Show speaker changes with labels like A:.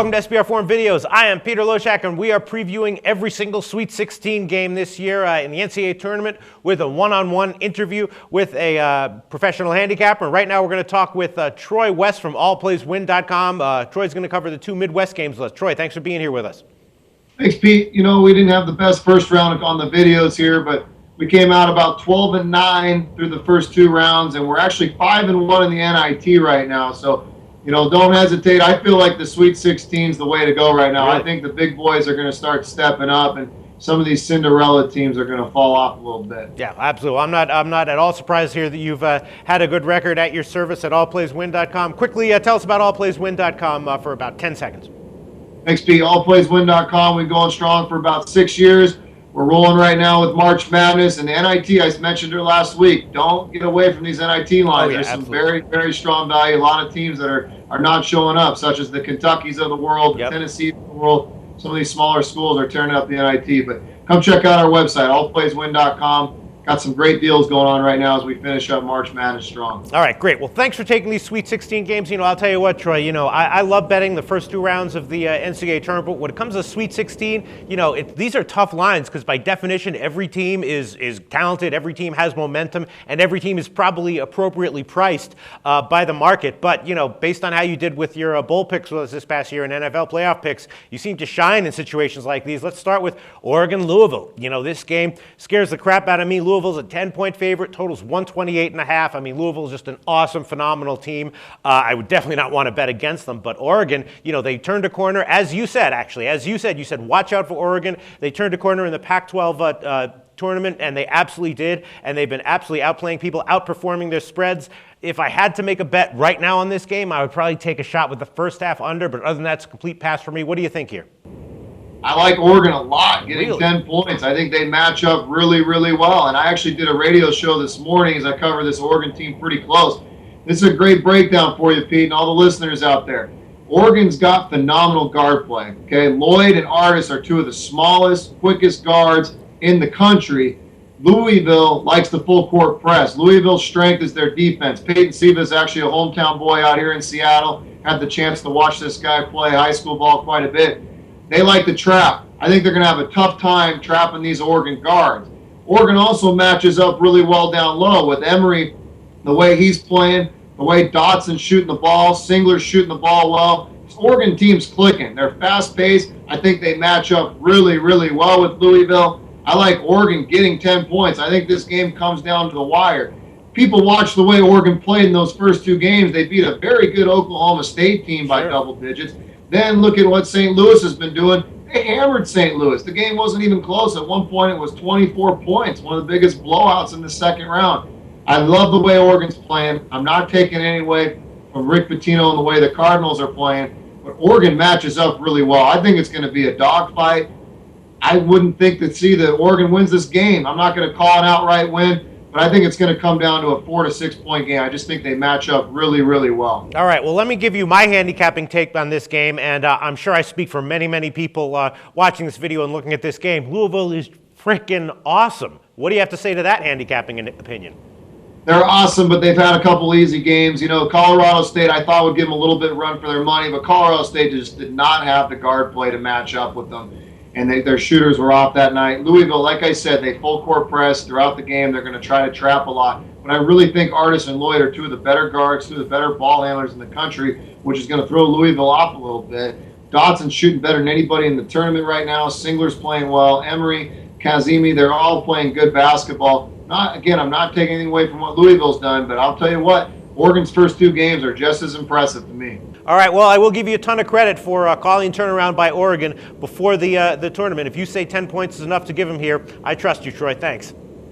A: Welcome to SBR Forum Videos. I am Peter Loshak, and we are previewing every single Sweet 16 game this year in the NCAA tournament with a one-on-one interview with a professional handicapper. And right now we're going to talk with Troy West from allplayswin.com. Troy's going to cover the two Midwest games with us. Troy, thanks for being here with us.
B: Thanks, Pete. You know, we didn't have the best first round on the videos here, but we came out about 12-9 through the first two rounds, and we're actually 5-1 in the NIT right now. So, you know, don't hesitate. I feel like the Sweet 16 is the way to go right now.
A: Really?
B: I think the big boys are going to start stepping up, and some of these Cinderella teams are going to fall off a little bit.
A: Yeah, absolutely. I'm not at all surprised here that you've had a good record at your service at allplayswin.com. Quickly, tell us about allplayswin.com for about 10 seconds.
B: Thanks, Pete. Allplayswin.com. We've been going strong for about 6 years. We're rolling right now with March Madness and the NIT. I mentioned it last week. Don't get away from these NIT lines.
A: Oh, yeah,
B: There's
A: absolutely.
B: some very, very strong value. A lot of teams that are not showing up, such as the Kentuckys of the world, the Tennessees of the world. Some of these smaller schools are turning up the NIT. But come check out our website, allplayswin.com. Got some great deals going on right now as we finish up March Madness strong.
A: All right, great. Well, thanks for taking these Sweet 16 games. You know, I'll tell you what, Troy, you know, I love betting the first two rounds of the NCAA tournament. When it comes to Sweet 16, you know, these are tough lines because by definition, every team is talented, every team has momentum, and every team is probably appropriately priced by the market. But, you know, based on how you did with your bowl picks with us this past year and NFL playoff picks, you seem to shine in situations like these. Let's start with Oregon-Louisville. You know, this game scares the crap out of me. Louisville's a 10-point favorite, totals 128.5. I mean, Louisville is just an awesome, phenomenal team. I would definitely not want to bet against them. But Oregon, you know, they turned a corner, as you said, actually. As you said, watch out for Oregon. They turned a corner in the Pac-12 tournament, and they absolutely did. And they've been absolutely outplaying people, outperforming their spreads. If I had to make a bet right now on this game, I would probably take a shot with the first half under. But other than that, it's a complete pass for me. What do you think here?
B: I like Oregon a lot, getting
A: Really?
B: 10 points. I think they match up really, really well. And I actually did a radio show this morning as I cover this Oregon team pretty close. This is a great breakdown for you, Pete, and all the listeners out there. Oregon's got phenomenal guard play. Okay, Lloyd and Artis are two of the smallest, quickest guards in the country. Louisville likes the full court press. Louisville's strength is their defense. Peyton Siva is actually a hometown boy out here in Seattle. Had the chance to watch this guy play high school ball quite a bit. They like to trap. I think they're going to have a tough time trapping these Oregon guards. Oregon also matches up really well down low with Emory, the way he's playing, the way Dotson's shooting the ball, Singler's shooting the ball well. This Oregon team's clicking. They're fast-paced. I think they match up really, really well with Louisville. I like Oregon getting 10 points. I think this game comes down to the wire. People watch the way Oregon played in those first two games. They beat a very good Oklahoma State team by double digits. Then look at what St. Louis has been doing. They hammered St. Louis. The game wasn't even close. At one point, it was 24 points, one of the biggest blowouts in the second round. I love the way Oregon's playing. I'm not taking any away from Rick Pitino and the way the Cardinals are playing, but Oregon matches up really well. I think it's going to be a dogfight. I wouldn't think that Oregon wins this game. I'm not going to call an outright win, but I think it's going to come down to a 4 to 6 point game. I just think they match up really, really well.
A: All right, well, let me give you my handicapping take on this game, and I'm sure I speak for many, many people watching this video and looking at this game. Louisville is freaking awesome. What do you have to say to that handicapping opinion?
B: They're awesome, but they've had a couple easy games. You know, Colorado State I thought would give them a little bit of run for their money, but Colorado State just did not have the guard play to match up with them. And their shooters were off that night. Louisville, like I said, they full court press throughout the game. They're going to try to trap a lot. But I really think Artis and Lloyd are two of the better guards, two of the better ball handlers in the country, which is going to throw Louisville off a little bit. Dotson's shooting better than anybody in the tournament right now. Singler's playing well. Emory, Kazemi, they're all playing good basketball. I'm not taking anything away from what Louisville's done, but I'll tell you what, Oregon's first two games are just as impressive to me.
A: All right, well, I will give you a ton of credit for calling turnaround by Oregon before the tournament. If you say 10 points is enough to give them here, I trust you, Troy. Thanks.